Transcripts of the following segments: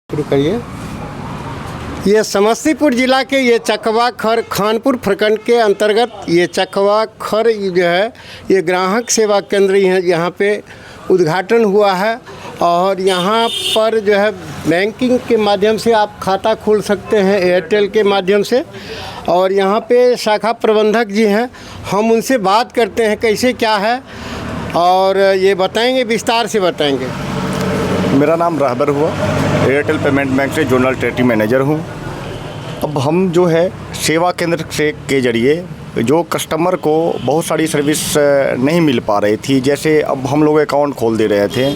शुरू करिए। ये समस्तीपुर जिला के ये चकवा खर खानपुर प्रखंड के अंतर्गत ये चकवा खर जो है ये ग्राहक सेवा केंद्र है, यहाँ पे उद्घाटन हुआ है और यहाँ पर जो है बैंकिंग के माध्यम से आप खाता खोल सकते हैं एयरटेल के माध्यम से। और यहाँ पे शाखा प्रबंधक जी हैं, हम उनसे बात करते हैं कैसे क्या है और ये बताएंगे, विस्तार से बताएंगे। मेरा नाम रहबर हुआ, एयरटेल पेमेंट बैंक से जोनल टेरिटरी मैनेजर हूँ। अब हम जो है सेवा केंद्र से के जरिए जो कस्टमर को बहुत सारी सर्विस नहीं मिल पा रही थी, जैसे अब हम लोग अकाउंट खोल दे रहे थे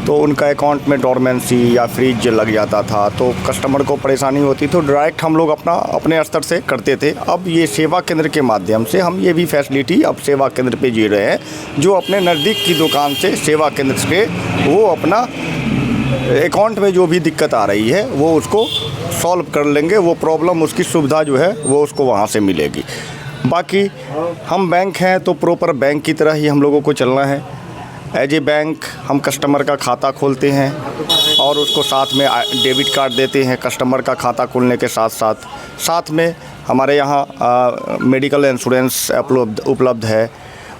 तो उनका अकाउंट में डोरमेंसी या फ्रीज लग जाता था तो कस्टमर को परेशानी होती, तो डायरेक्ट हम लोग अपने स्तर से करते थे। अब ये सेवा केंद्र के माध्यम से हम ये भी फैसिलिटी अब सेवा केंद्र पे जी रहे हैं, जो अपने नज़दीक की दुकान से सेवा केंद्र से वो अपना अकाउंट में जो भी दिक्कत आ रही है वो उसको सॉल्व कर लेंगे, वो प्रॉब्लम उसकी सुविधा जो है वो उसको वहाँ से मिलेगी। बाकी हम बैंक हैं तो प्रॉपर बैंक की तरह ही हम लोगों को चलना है। एज ए बैंक हम कस्टमर का खाता खोलते हैं और उसको साथ में डेबिट कार्ड देते हैं। कस्टमर का खाता खोलने के साथ में हमारे यहाँ मेडिकल इंश्योरेंस उपलब्ध है।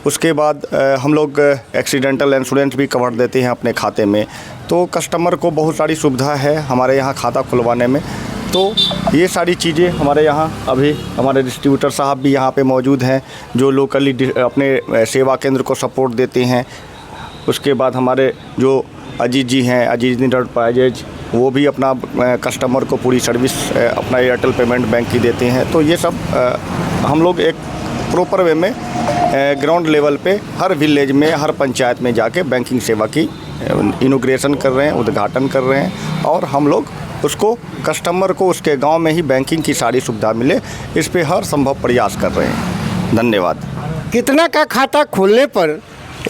उसके बाद हम लोग एक्सीडेंटल इंश्योरेंस भी कवर देते हैं अपने खाते में। तो कस्टमर को बहुत सारी सुविधा है हमारे यहाँ खाता खुलवाने में। तो ये सारी चीज़ें हमारे यहाँ अभी हमारे डिस्ट्रीब्यूटर साहब भी यहाँ पे मौजूद हैं जो लोकली अपने सेवा केंद्र को सपोर्ट देते हैं। उसके बाद हमारे जो अजीत जी हैं, अजीत इंटरप्राइजेज, वो भी अपना कस्टमर को पूरी सर्विस अपना एयरटेल पेमेंट बैंक की देते हैं। तो ये सब हम लोग एक प्रॉपर वे में ग्राउंड लेवल पे हर विलेज में, हर पंचायत में जाके बैंकिंग सेवा की इनॉग्रेशन कर रहे हैं, उद्घाटन कर रहे हैं और हम लोग उसको कस्टमर को उसके गांव में ही बैंकिंग की सारी सुविधा मिले, इस पे हर संभव प्रयास कर रहे हैं। धन्यवाद। कितना का खाता खोलने पर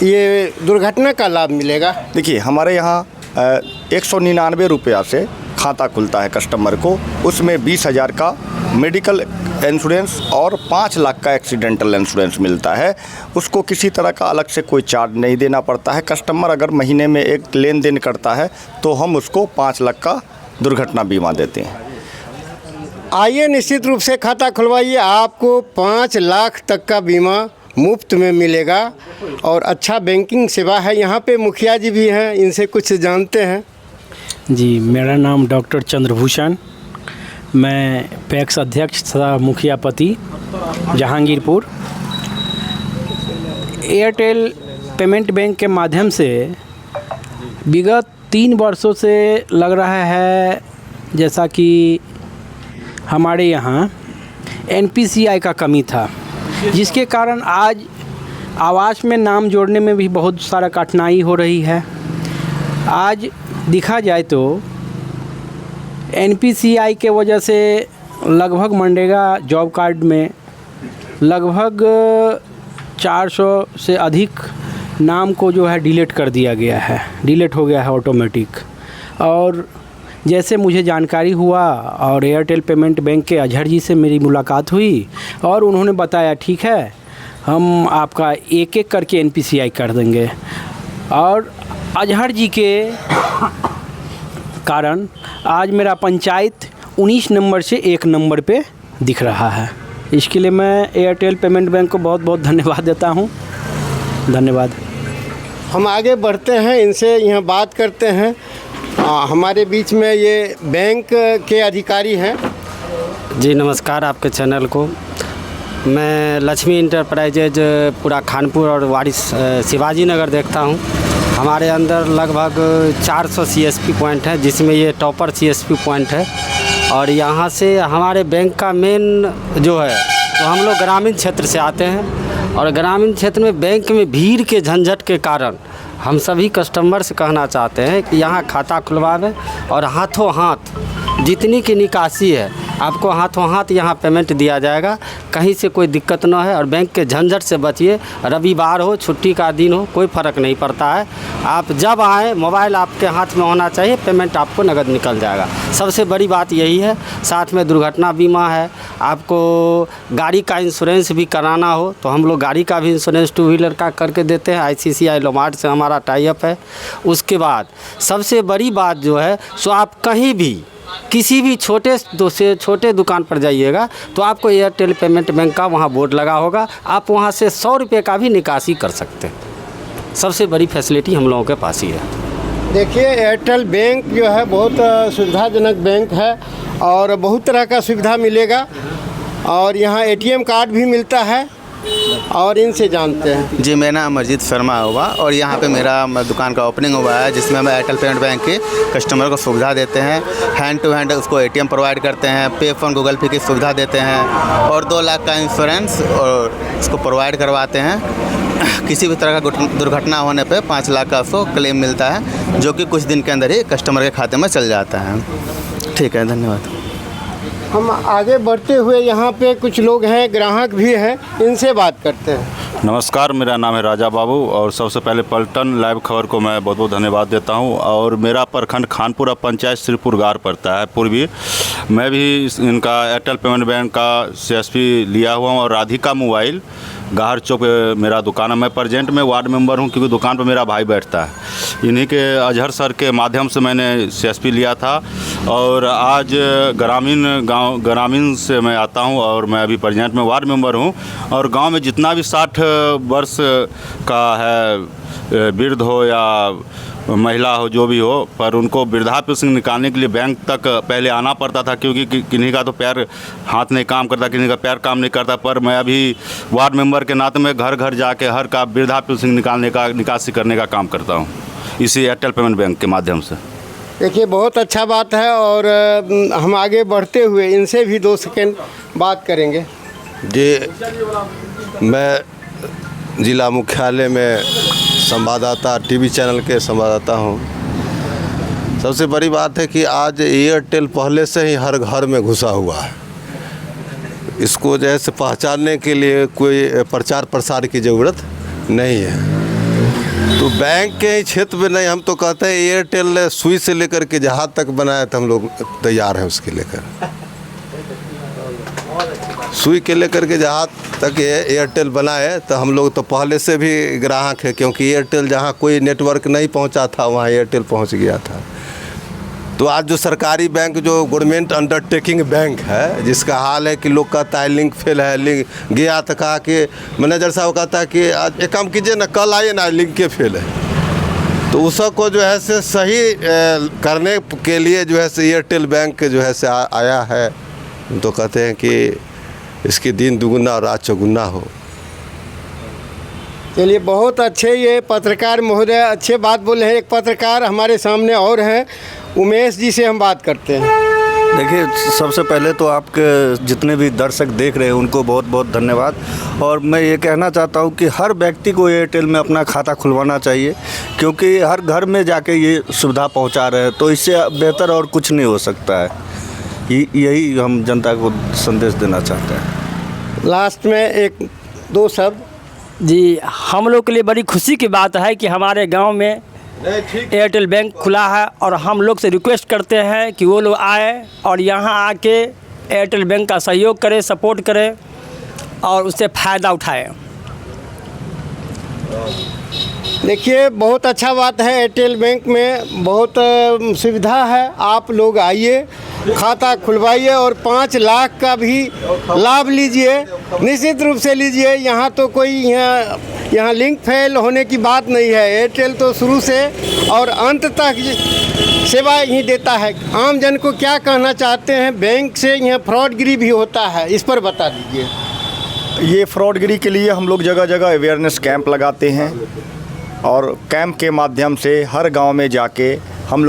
ये दुर्घटना का लाभ मिलेगा? देखिए हमारे यहाँ 199 रुपया से खाता खुलता है कस्टमर को, उसमें 20,000 का मेडिकल इंश्योरेंस और 5 लाख का एक्सीडेंटल इंश्योरेंस मिलता है। उसको किसी तरह का अलग से कोई चार्ज नहीं देना पड़ता है। कस्टमर अगर महीने में एक लेन देन करता है तो हम उसको 5 लाख का दुर्घटना बीमा देते हैं। आइए निश्चित रूप से खाता खुलवाइए, आपको 5 लाख तक का बीमा मुफ्त में मिलेगा और अच्छा बैंकिंग सेवा है। यहाँ पे मुखिया जी भी हैं, इनसे कुछ जानते हैं। जी, मेरा नाम डॉक्टर चंद्रभूषण, मैं पैक्स अध्यक्ष तथा मुखिया पति जहांगीरपुर। एयरटेल पेमेंट बैंक के माध्यम से विगत 3 वर्षों से लग रहा है जैसा कि हमारे यहाँ NPCI का कमी था, जिसके कारण आज आवास में नाम जोड़ने में भी बहुत सारा कठिनाई हो रही है। आज देखा जाए तो NPCI के वजह से लगभग मनरेगा जॉब कार्ड में लगभग 400 से अधिक नाम को जो है डिलीट कर दिया गया है, डिलीट हो गया है ऑटोमेटिक। और जैसे मुझे जानकारी हुआ और एयरटेल पेमेंट बैंक के अजहर जी से मेरी मुलाकात हुई और उन्होंने बताया ठीक है हम आपका एक एक करके NPCI कर देंगे। और अजहर जी के कारण आज मेरा पंचायत 19 नंबर से 1 नंबर पे दिख रहा है। इसके लिए मैं एयरटेल पेमेंट बैंक को बहुत बहुत धन्यवाद देता हूँ। धन्यवाद। हम आगे बढ़ते हैं, इनसे यहाँ बात करते हैं। हमारे बीच में ये बैंक के अधिकारी हैं। जी नमस्कार आपके चैनल को। मैं लक्ष्मी इंटरप्राइजेज पूरा खानपुर और वारिस शिवाजी नगर देखता हूँ। हमारे अंदर लगभग 400 CSP पॉइंट है, जिसमें ये टॉपर CSP पॉइंट है। और यहाँ से हमारे बैंक का मेन जो है तो हम लोग ग्रामीण क्षेत्र से आते हैं और ग्रामीण क्षेत्र में बैंक में भीड़ के झंझट के कारण हम सभी कस्टमर से कहना चाहते हैं कि यहाँ खाता खुलवावें और हाथों हाथ जितनी की निकासी है आपको हाथों हाथ यहाँ पेमेंट दिया जाएगा, कहीं से कोई दिक्कत ना है। और बैंक के झंझट से बचिए, रविवार हो छुट्टी का दिन हो कोई फ़र्क नहीं पड़ता है। आप जब आएँ मोबाइल आपके हाथ में होना चाहिए, पेमेंट आपको नगद निकल जाएगा। सबसे बड़ी बात यही है। साथ में दुर्घटना बीमा है, आपको गाड़ी का इंश्योरेंस भी कराना हो तो हम लोग गाड़ी का भी इंश्योरेंस 2 व्हीलर का करके देते हैं। ICICI लोमार्ट से हमारा टाई अप है। उसके बाद सबसे बड़ी बात जो है सो आप कहीं भी किसी भी छोटे दुकान पर जाइएगा तो आपको एयरटेल पेमेंट बैंक का वहाँ बोर्ड लगा होगा, आप वहाँ से 100 रुपये का भी निकासी कर सकते हैं। सबसे बड़ी फैसिलिटी हम लोगों के पास ही है। देखिए, एयरटेल बैंक जो है बहुत सुविधाजनक बैंक है और बहुत तरह का सुविधा मिलेगा और यहाँ ATM कार्ड भी मिलता है और इनसे जानते हैं। जी, मेरा नाम अमरजीत शर्मा हुआ और यहाँ पे मेरा दुकान का ओपनिंग हुआ है, जिसमें हम एयरटेल पेमेंट बैंक के कस्टमर को सुविधा देते हैं। हैंड टू हैंड उसको ATM प्रोवाइड करते हैं, पे फ़ोन गूगल पे की सुविधा देते हैं और 2 लाख का इंश्योरेंस और उसको प्रोवाइड करवाते हैं। किसी भी तरह का दुर्घटना होने पे 5 लाख का उसको क्लेम मिलता है, जो कि कुछ दिन के अंदर ही कस्टमर के खाते में चल जाता है। ठीक है, धन्यवाद। हम आगे बढ़ते हुए यहाँ पे कुछ लोग हैं, ग्राहक भी हैं, इनसे बात करते हैं। नमस्कार, मेरा नाम है राजा बाबू और सबसे पहले पलटन लाइव खबर को मैं बहुत बहुत धन्यवाद देता हूं। और मेरा प्रखंड खानपुरा पंचायत श्रीपुर गार पड़ता है पूर्वी। मैं भी इनका एयरटेल पेमेंट बैंक का CSP लिया हुआ हूं और राधिका मोबाइल गाहर चौक पे मेरा दुकान है। मैं प्रेजेंट में वार्ड मेंबर हूं क्योंकि दुकान पे मेरा भाई बैठता है। इन्हीं के अजहर सर के माध्यम से मैंने CSP लिया था और आज ग्रामीण से मैं आता हूं और मैं अभी प्रेजेंट में वार्ड मेंबर हूं। और गांव में जितना भी 60 वर्ष का है वृद्ध हो या महिला हो, जो भी हो, पर उनको वृद्धा पेंशन निकालने के लिए बैंक तक पहले आना पड़ता था, क्योंकि किन्हीं का तो पैर हाथ नहीं काम करता, किन्हीं का पैर काम नहीं करता। पर मैं अभी वार्ड मेंबर के नाते में घर घर जाके हर का वृद्धा पेंशन निकासी करने का काम करता हूँ इसी एयरटेल पेमेंट बैंक के माध्यम से। देखिए, बहुत अच्छा बात है और हम आगे बढ़ते हुए इनसे भी 2 सेकंड बात करेंगे। जी, मैं जिला मुख्यालय में संवाददाता, TV चैनल के संवाददाता हूँ। सबसे बड़ी बात है कि आज एयरटेल पहले से ही हर घर में घुसा हुआ है। इसको जैसे पहचानने के लिए कोई प्रचार प्रसार की ज़रूरत नहीं है। तो बैंक के ही क्षेत्र में नहीं, हम तो कहते हैं एयरटेल सुई से लेकर के जहाज तक बनाया था, हम लोग तैयार हैं उसके लेकर। सुई के लेकर के जहाँ तक एयरटेल बनाए तो हम लोग तो पहले से भी ग्राहक है, क्योंकि एयरटेल जहाँ कोई नेटवर्क नहीं पहुँचा था वहाँ एयरटेल पहुँच गया था। तो आज जो सरकारी बैंक, जो गवर्नमेंट अंडरटेकिंग बैंक है, जिसका हाल है कि लोग कहता है लिंक फेल है, लिंक गया तो कहा कि मैनेजर साहब कहता है कि आज एक काम कीजिए ना, कल आइए ना, लिंक के फेल है। तो उस को जो है से सही करने के लिए जो है से एयरटेल बैंक जो है से आया है। तो कहते हैं कि इसकी दिन दुगुना और रात चौगुना हो। चलिए, बहुत अच्छे ये पत्रकार महोदय अच्छे बात बोले हैं। एक पत्रकार हमारे सामने और हैं, उमेश जी से हम बात करते हैं। देखिए, सबसे पहले तो आपके जितने भी दर्शक देख रहे हैं उनको बहुत बहुत धन्यवाद। और मैं ये कहना चाहता हूँ कि हर व्यक्ति को एयरटेल में अपना खाता खुलवाना चाहिए, क्योंकि हर घर में जाके ये सुविधा पहुँचा रहे हैं, तो इससे बेहतर और कुछ नहीं हो सकता है। यही हम जनता को संदेश देना चाहते हैं। लास्ट में 1-2 शब्द। जी, हम लोग के लिए बड़ी खुशी की बात है कि हमारे गांव में एयरटेल बैंक खुला है और हम लोग से रिक्वेस्ट करते हैं कि वो लोग आए और यहाँ आके एयरटेल बैंक का सहयोग करें, सपोर्ट करें और उससे फ़ायदा उठाएं। देखिए, बहुत अच्छा बात है, एयरटेल बैंक में बहुत सुविधा है। आप लोग आइए, खाता खुलवाइए और 5 लाख का भी लाभ लीजिए, निश्चित रूप से लीजिए। यहाँ तो कोई यहाँ लिंक फेल होने की बात नहीं है। एयरटेल तो शुरू से और अंत तक सेवा ही देता है। आम जन को क्या कहना चाहते हैं, बैंक से यहाँ फ्रॉडगिरी भी होता है, इस पर बता दीजिए। ये फ्रॉडगिरी के लिए हम लोग जगह जगह अवेयरनेस कैंप लगाते हैं और कैंप के माध्यम से हर गांव में जाके हम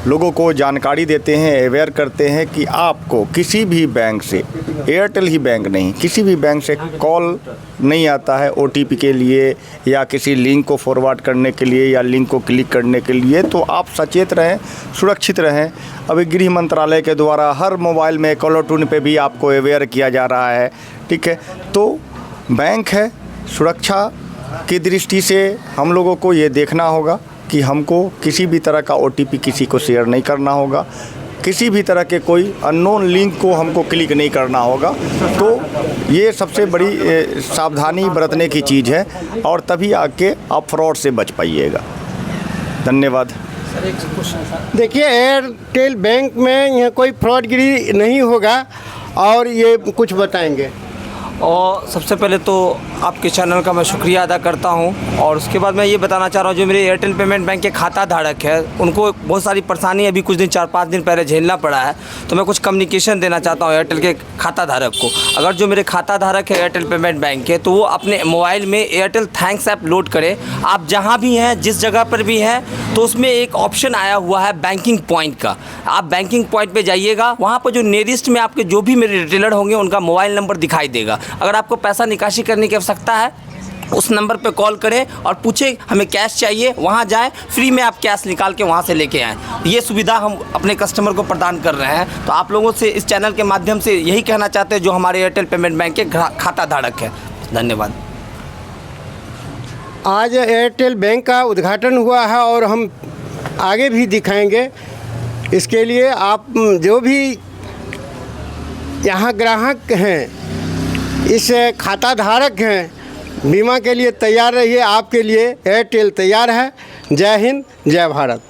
लोगों को जानकारी देते हैं, अवेयर करते हैं कि आपको किसी भी बैंक से, एयरटेल ही बैंक नहीं, किसी भी बैंक से कॉल नहीं आता है OTP के लिए या किसी लिंक को फॉरवर्ड करने के लिए या लिंक को क्लिक करने के लिए। तो आप सचेत रहें, सुरक्षित रहें। अभी गृह मंत्रालय के द्वारा हर मोबाइल में कॉलर ट्यून पे भी आपको अवेयर किया जा रहा है। ठीक है, तो बैंक है, सुरक्षा की दृष्टि से हम लोगों को ये देखना होगा कि हमको किसी भी तरह का OTP किसी को शेयर नहीं करना होगा, किसी भी तरह के कोई अननोन लिंक को हमको क्लिक नहीं करना होगा। तो ये सबसे बड़ी सावधानी बरतने की चीज़ है और तभी आके आप फ्रॉड से बच पाइएगा। धन्यवाद। देखिए, एयरटेल बैंक में यहाँ कोई फ्रॉडगिरी नहीं होगा और ये कुछ बताएंगे। और सबसे पहले तो आपके चैनल का मैं शुक्रिया अदा करता हूं, और उसके बाद मैं ये बताना चाह रहा हूं जो मेरे एयरटेल पेमेंट बैंक के खाता धारक है उनको बहुत सारी परेशानी अभी कुछ दिन 4-5 दिन पहले झेलना पड़ा है। तो मैं कुछ कम्युनिकेशन देना चाहता हूं एयरटेल के खाता धारक को। अगर जो मेरे खाता धारक है एयरटेल पेमेंट बैंक के, तो वो अपने मोबाइल में एयरटेल थैंक्स ऐप लोड करें। आप जहाँ भी हैं, जिस जगह पर भी हैं, तो उसमें एक ऑप्शन आया हुआ है बैंकिंग पॉइंट का। आप बैंकिंग पॉइंट पे जाइएगा, वहाँ पर जो नियरेस्ट में आपके जो भी मेरे रिटेलर होंगे उनका मोबाइल नंबर दिखाई देगा। अगर आपको पैसा निकासी करने की आवश्यकता है, उस नंबर पे कॉल करें और पूछें हमें कैश चाहिए, वहाँ जाएं, फ्री में आप कैश निकाल के वहाँ से लेके आएँ। ये सुविधा हम अपने कस्टमर को प्रदान कर रहे हैं। तो आप लोगों से इस चैनल के माध्यम से यही कहना चाहते हैं जो हमारे एयरटेल पेमेंट बैंक के खाता धारक हैं। धन्यवाद। आज एयरटेल बैंक का उद्घाटन हुआ है और हम आगे भी दिखाएंगे। इसके लिए आप जो भी यहाँ ग्राहक हैं, इस खाता धारक हैं, बीमा के लिए तैयार रहिए। आपके लिए एयरटेल तैयार है। जय हिंद, जय भारत।